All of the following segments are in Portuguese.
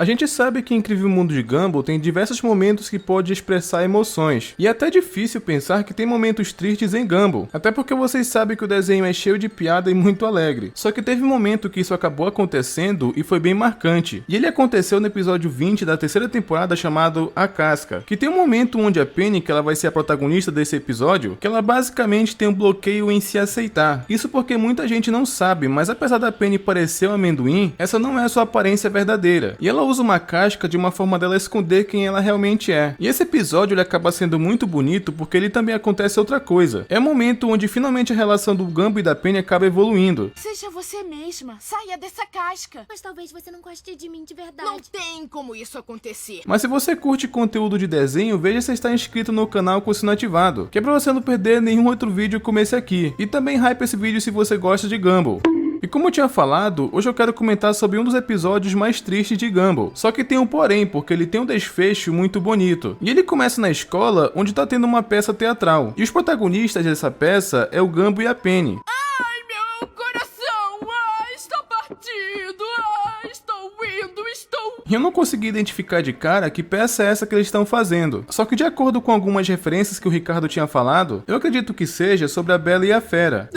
A gente sabe que Incrível Mundo de Gumball tem diversos momentos que pode expressar emoções, e é até difícil pensar que tem momentos tristes em Gumball, até porque vocês sabem que o desenho é cheio de piada e muito alegre. Só que teve um momento que isso acabou acontecendo e foi bem marcante, e ele aconteceu no episódio 20 da terceira temporada chamado A Casca, que tem um momento onde a Penny, que ela vai ser a protagonista desse episódio, que ela basicamente tem um bloqueio em se aceitar. Isso porque muita gente não sabe, mas apesar da Penny parecer um amendoim, essa não é a sua aparência verdadeira, e ela usa uma casca de uma forma dela esconder quem ela realmente é. E esse episódio ele acaba sendo muito bonito porque ele também acontece outra coisa. É o momento onde finalmente a relação do Gumball e da Penny acaba evoluindo. Seja você mesma, saia dessa casca. Mas talvez você não goste de mim de verdade. Não tem como isso acontecer. Mas se você curte conteúdo de desenho, veja se está inscrito no canal com o sino ativado, que é pra você não perder nenhum outro vídeo como esse aqui. E também hype esse vídeo se você gosta de Gumball. E como eu tinha falado, hoje eu quero comentar sobre um dos episódios mais tristes de Gumball. Só que tem um porém, porque ele tem um desfecho muito bonito. E ele começa na escola, onde tá tendo uma peça teatral. E os protagonistas dessa peça é o Gumball e a Penny. Ai, meu coração! Ai, está partido! Ai, estou indo, estou... E eu não consegui identificar de cara que peça é essa que eles estão fazendo. Só que de acordo com algumas referências que o Ricardo tinha falado, eu acredito que seja sobre a Bela e a Fera.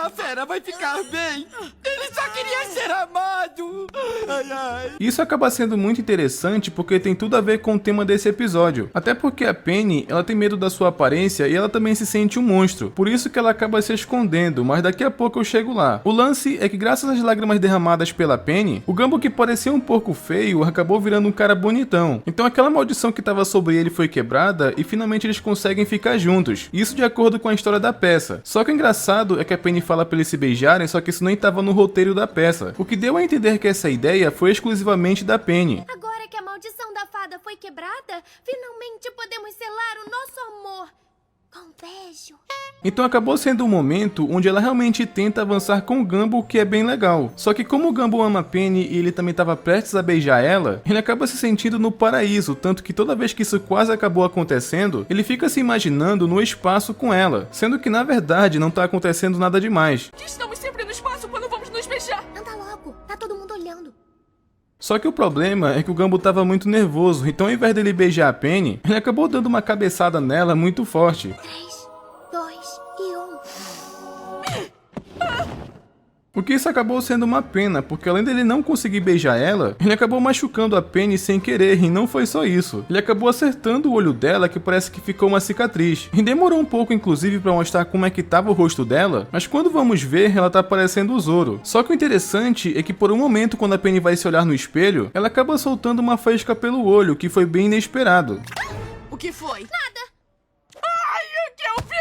A Fera vai ficar bem! Ele só queria ser amado! Ai, ai. Isso acaba sendo muito interessante porque tem tudo a ver com o tema desse episódio. Até porque a Penny, ela tem medo da sua aparência e ela também se sente um monstro. Por isso que ela acaba se escondendo, mas daqui a pouco eu chego lá. O lance é que graças às lágrimas derramadas pela Penny, o Gumball que parecia um pouco feio acabou virando um cara bonitão. Então aquela maldição que estava sobre ele foi quebrada e finalmente eles conseguem ficar juntos. Isso de acordo com a história da peça. Só que o engraçado é que a Penny fala pra eles se beijarem, só que isso nem estava no roteiro da peça. O que deu a entender que essa ideia foi exclusivamente da Penny. Agora que a maldição da fada foi quebrada, finalmente podemos selar o nosso amor com um beijo. Então acabou sendo um momento onde ela realmente tenta avançar com o Gumball, que é bem legal. Só que como o Gumball ama a Penny e ele também estava prestes a beijar ela, ele acaba se sentindo no paraíso, tanto que toda vez que isso quase acabou acontecendo, ele fica se imaginando no espaço com ela, sendo que na verdade não tá acontecendo nada demais. Estamos sempre no espaço quando vamos nos beijar. Anda logo, tá todo mundo olhando. Só que o problema é que o Gumball tava muito nervoso, então ao invés dele beijar a Penny, ele acabou dando uma cabeçada nela muito forte. 3, 2 e 1. O que isso acabou sendo uma pena, porque além dele não conseguir beijar ela, ele acabou machucando a Penny sem querer, e não foi só isso. Ele acabou acertando o olho dela, que parece que ficou uma cicatriz. E demorou um pouco, inclusive, pra mostrar como é que tava o rosto dela, mas quando vamos ver, ela tá parecendo o Zoro. Só que o interessante é que por um momento, quando a Penny vai se olhar no espelho, ela acaba soltando uma faísca pelo olho, que foi bem inesperado. O que foi? Nada. Ai, o que eu fiz?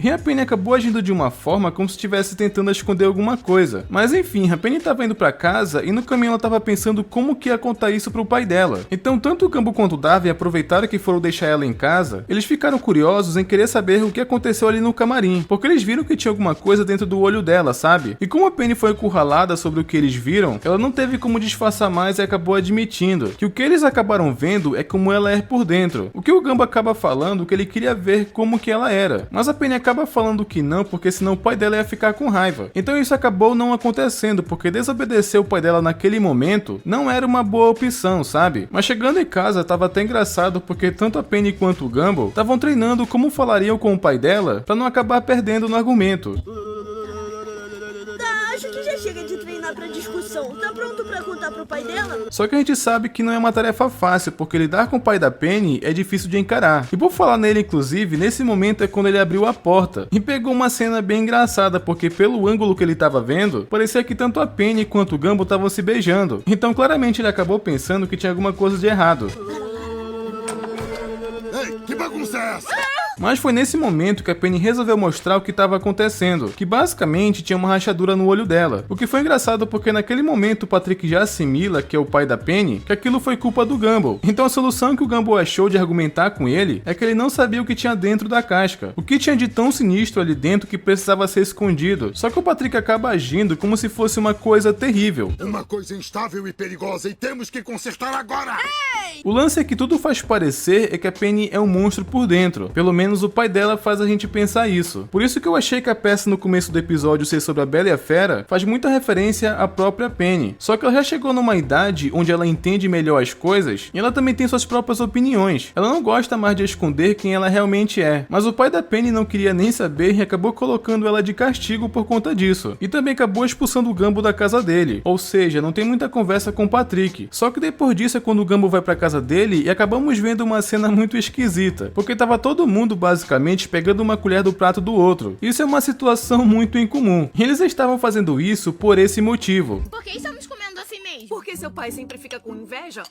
E a Penny acabou agindo de uma forma como se estivesse tentando esconder alguma coisa. Mas enfim, a Penny tava indo pra casa e no caminho ela tava pensando como que ia contar isso pro pai dela. Então tanto o Gumball quanto o Darwin aproveitaram que foram deixar ela em casa. Eles ficaram curiosos em querer saber o que aconteceu ali no camarim, porque eles viram que tinha alguma coisa dentro do olho dela, sabe? E como a Penny foi encurralada sobre o que eles viram, ela não teve como disfarçar mais e acabou admitindo que o que eles acabaram vendo é como ela é por dentro. O que o Gumball acaba falando que ele queria ver como que ela era, mas a Penny acaba falando que não, porque senão o pai dela ia ficar com raiva. Então isso acabou não acontecendo, porque desobedecer o pai dela naquele momento não era uma boa opção, sabe? Mas chegando em casa tava até engraçado, porque tanto a Penny quanto o Gumball estavam treinando como falariam com o pai dela pra não acabar perdendo no argumento. Tá, acho que já chega de treinar pra discussão. Tá pronto pra contar pro pai dela? Só que a gente sabe que não é uma tarefa fácil, porque lidar com o pai da Penny é difícil de encarar. E por falar nele, inclusive, nesse momento é quando ele abriu a porta. E pegou uma cena bem engraçada, porque pelo ângulo que ele tava vendo, parecia que tanto a Penny quanto o Gumball estavam se beijando. Então claramente ele acabou pensando que tinha alguma coisa de errado. Ei, que bagunça é essa? Mas foi nesse momento que a Penny resolveu mostrar o que estava acontecendo, que basicamente tinha uma rachadura no olho dela. O que foi engraçado porque naquele momento o Patrick já assimila, que é o pai da Penny, que aquilo foi culpa do Gumball. Então a solução que o Gumball achou de argumentar com ele é que ele não sabia o que tinha dentro da casca. O que tinha de tão sinistro ali dentro que precisava ser escondido. Só que o Patrick acaba agindo como se fosse uma coisa terrível. Uma coisa instável e perigosa e temos que consertar agora! sei! O lance é que tudo faz parecer que a Penny é um monstro por dentro. Pelo menos o pai dela faz a gente pensar isso. Por isso que eu achei que a peça no começo do episódio ser sobre a Bela e a Fera faz muita referência à própria Penny. Só que ela já chegou numa idade onde ela entende melhor as coisas e ela também tem suas próprias opiniões. Ela não gosta mais de esconder quem ela realmente é. Mas o pai da Penny não queria nem saber e acabou colocando ela de castigo por conta disso. E também acabou expulsando o Gumball da casa dele. Ou seja, não tem muita conversa com o Patrick. Só que depois disso é quando o Gumball vai pra casa dele e acabamos vendo uma cena muito esquisita. Porque tava todo mundo basicamente pegando uma colher do prato do outro. Isso é uma situação muito incomum. E eles estavam fazendo isso por esse motivo. Por que estamos comendo assim mesmo? Porque seu pai sempre fica com inveja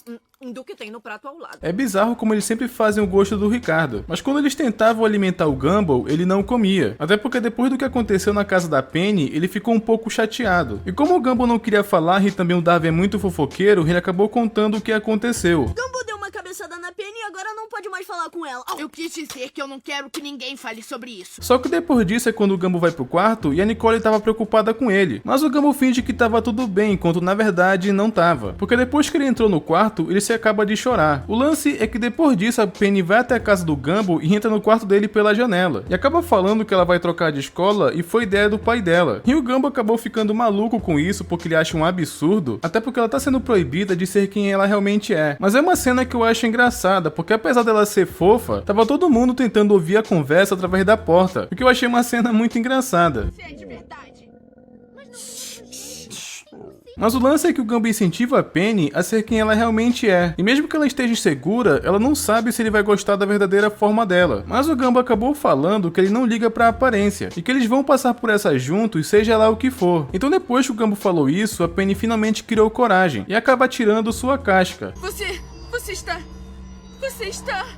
do que tem no prato ao lado. É bizarro como eles sempre fazem o gosto do Ricardo. Mas quando eles tentavam alimentar o Gumball, ele não comia. Até porque depois do que aconteceu na casa da Penny, ele ficou um pouco chateado. E como o Gumball não queria falar e também o Darwin é muito fofoqueiro, ele acabou contando o que aconteceu. Gumball deu uma cabeçada na Penny e agora não pode mais falar com ela. Eu quis dizer que eu não quero que ninguém fale sobre isso. Só que depois disso é quando o Gumball vai pro quarto e a Nicole tava preocupada com ele. Mas o Gumball finge que tava tudo bem, enquanto na verdade não tava. Porque depois que ele entrou no quarto, ele se acaba de chorar. O lance é que depois disso a Penny vai até a casa do Gumball e entra no quarto dele pela janela. E acaba falando que ela vai trocar de escola e foi ideia do pai dela. E o Gumball acabou ficando maluco com isso porque ele acha um absurdo, até porque ela tá sendo proibida de ser quem ela realmente é. Mas é uma cena que eu acho engraçada, porque apesar dela ser fofa, tava todo mundo tentando ouvir a conversa através da porta, o que eu achei uma cena muito engraçada. Você é de verdade? Mas o lance é que o Gumball incentiva a Penny a ser quem ela realmente é. E mesmo que ela esteja insegura, ela não sabe se ele vai gostar da verdadeira forma dela. Mas o Gumball acabou falando que ele não liga pra aparência e que eles vão passar por essa juntos, seja lá o que for. Então depois que o Gumball falou isso, a Penny finalmente criou coragem e acaba tirando sua casca. Você está...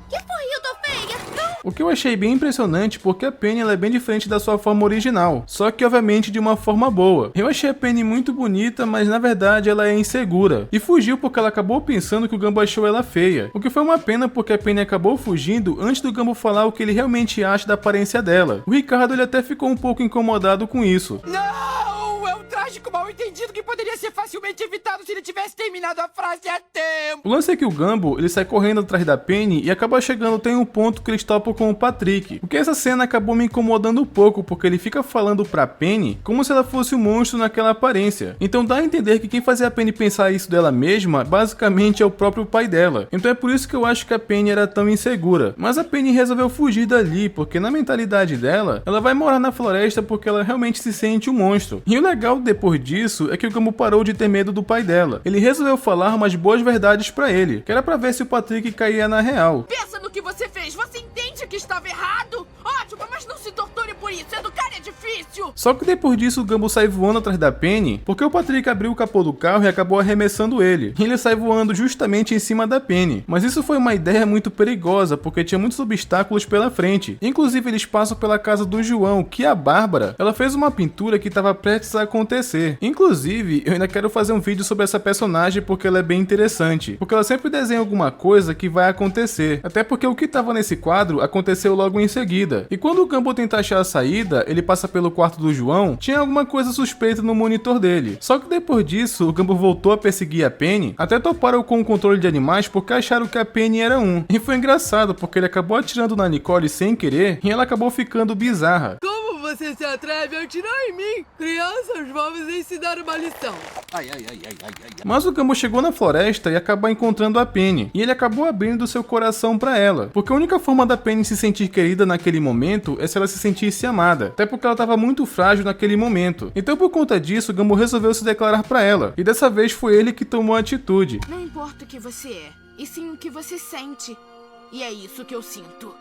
Que foi? Eu tô feia? O que eu achei bem impressionante porque a Penny ela é bem diferente da sua forma original, só que obviamente de uma forma boa. Eu achei a Penny muito bonita, mas na verdade ela é insegura. E fugiu porque ela acabou pensando que o Gumball achou ela feia. O que foi uma pena porque a Penny acabou fugindo antes do Gumball falar o que ele realmente acha da aparência dela. O Ricardo ele até ficou um pouco incomodado com isso. Não! É um trágico mal-entendido que poderia ser facilmente evitado se ele tivesse terminado a frase a tempo. O lance é que o Gumball ele sai correndo atrás da Penny e acaba chegando até um ponto que eles topam com o Patrick. Porque essa cena acabou me incomodando um pouco, porque ele fica falando pra Penny como se ela fosse um monstro naquela aparência. Então dá a entender que quem fazia a Penny pensar isso dela mesma, basicamente é o próprio pai dela. Então é por isso que eu acho que a Penny era tão insegura. Mas a Penny resolveu fugir dali, porque na mentalidade dela, ela vai morar na floresta porque ela realmente se sente um monstro. E o legal depois disso é que o Gumball parou de ter medo do pai dela. Ele resolveu falar umas boas verdades pra ele, que era pra ver se o Patrick caía na real. Pensa no que você fez! Você entende que estava errado? Ótimo, mas não se torture por isso! Educar é difícil! Só que depois disso o Gumball sai voando atrás da Penny, porque o Patrick abriu o capô do carro e acabou arremessando ele. E ele sai voando justamente em cima da Penny. Mas isso foi uma ideia muito perigosa, porque tinha muitos obstáculos pela frente. Inclusive eles passam pela casa do João, que a Bárbara, ela fez uma pintura que estava prestes a acontecer. Inclusive, eu ainda quero fazer um vídeo sobre essa personagem porque ela é bem interessante. Porque ela sempre desenha alguma coisa que vai acontecer. Até porque o que estava nesse quadro aconteceu logo em seguida. E quando o Gumball tenta achar a saída, ele passa pelo quarto do João, tinha alguma coisa suspeita no monitor dele. Só que depois disso, o Gumball voltou a perseguir a Penny, até toparam com o controle de animais porque acharam que a Penny era um. E foi engraçado porque ele acabou atirando na Nicole sem querer e ela acabou ficando bizarra. Como você se atreve a atirar em mim? Crianças, vamos ensinar uma lição. Mas o Gumball chegou na floresta e acabou encontrando a Penny, e ele acabou abrindo seu coração pra ela, porque a única forma da Penny se sentir querida naquele momento é se ela se sentisse amada, até porque ela estava muito frágil naquele momento. Então por conta disso, o Gumball resolveu se declarar pra ela, e dessa vez foi ele que tomou a atitude. Não importa o que você é, e sim o que você sente. E é isso que eu sinto.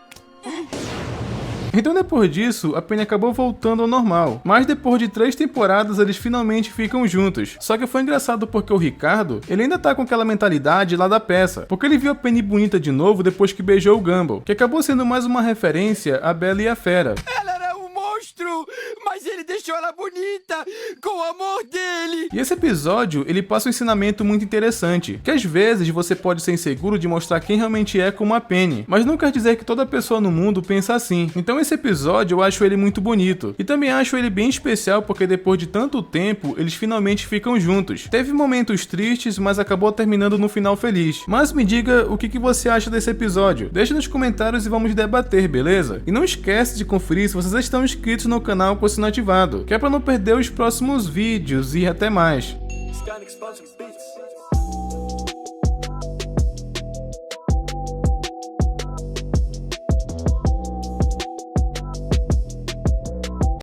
Então depois disso, a Penny acabou voltando ao normal. Mas depois de 3 temporadas, eles finalmente ficam juntos. Só que foi engraçado porque o Ricardo, ele ainda tá com aquela mentalidade lá da peça. Porque ele viu a Penny bonita de novo depois que beijou o Gumball. Que acabou sendo mais uma referência à Bela e a Fera. Ela era um monstro, mas Mas ele deixou ela bonita, com o amor dele. E esse episódio, ele passa um ensinamento muito interessante, que às vezes você pode ser inseguro de mostrar quem realmente é como a Penny, mas não quer dizer que toda pessoa no mundo pensa assim. Então esse episódio eu acho ele muito bonito, e também acho ele bem especial porque depois de tanto tempo, eles finalmente ficam juntos. Teve momentos tristes, mas acabou terminando no final feliz. Mas me diga o que você acha desse episódio. Deixa nos comentários e vamos debater, beleza? E não esquece de conferir se vocês estão inscritos no canal com o sino ativado, que é para não perder os próximos vídeos e até mais.